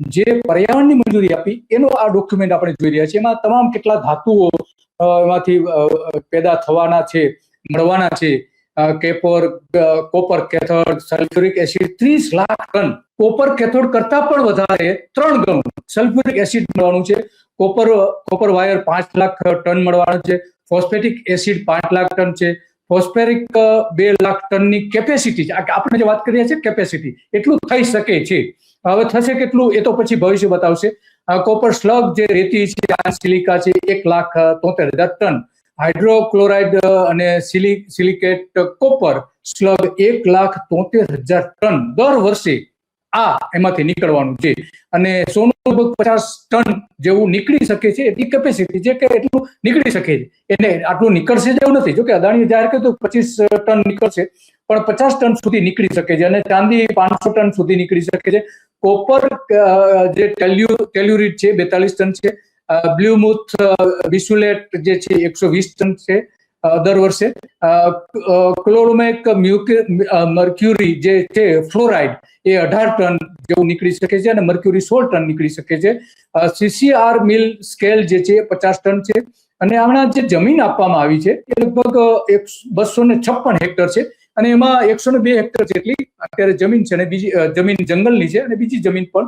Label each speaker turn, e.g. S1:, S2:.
S1: જે પર્યાવરણની મંજૂરી આપી એનો આ ડોક્યુમેન્ટ આપણે જોઈ રહ્યા છીએ. એમાં તમામ કેટલા ધાતુઓ એમાંથી પેદા થવાના છે, મળવાના છે. Copper cathode, sulphuric acid 30 lakh ton. Copper cathode કરતા પણ વધારે 3 ગણું સલ્ફ્યુરિક એસિડ મળવાનું છે. કોપર વાયર 5 લાખ ટન મળવાનું છે. ફોસ્ફેટિક એસિડ 5 લાખ ટન છે. ફોસ્ફેરિક 2 લાખ ટનની કેપેસિટી છે. આપણે જે વાત કરીએ છીએ કેપેસિટી, એટલું થઈ શકે છે. હવે થશે કેટલું એ તો પછી ભવિષ્ય બતાવશે. કોપર સ્લગ જે રેતી છે, સિલિકા છે, 1,73,000 ટન. હાઇડ્રોક્લોરાઇડ અને સિલિકેટ કોપર સ્લગ 1,73,000 ટન દર વર્ષે એમાંથી નીકળવાનું છે. અને સોનું 50 ટન જેવું નીકળી શકે છે, એટલી કેપેસિટી છે કે એટલું નીકળી શકે છે. એટલે આટલું નીકળશે જેવું નથી. જોકે અદાણીએ જાહેર કર્યું 25 ટન નીકળશે, પણ 50 ટન સુધી નીકળી શકે છે. અને ચાંદી 500 ટન સુધી નીકળી શકે છે. કોપર જે ટેલ્યુરિટ છે 42 ટન છે. બ્લુમુથ બિસ્યુલેટ જે છે 120 ટન છે દર વર્ષે. ક્લોરોમેક મર્ક્યુરી જે છે ફ્લોરાઇડ એ 18 ટન જેવું નીકળી શકે છે. અને મર્ક્યુરી 16 ટન નીકળી શકે છે. CCR મિલ સ્કેલ જે છે 50 ટન છે. અને હમણાં જે જમીન આપવામાં આવી છે એ લગભગ 256 હેક્ટર છે. અને એમાં 102 હેક્ટર જેટલી અત્યારે જમીન છે, અને બીજી જમીન જંગલની છે, અને બીજી જમીન પણ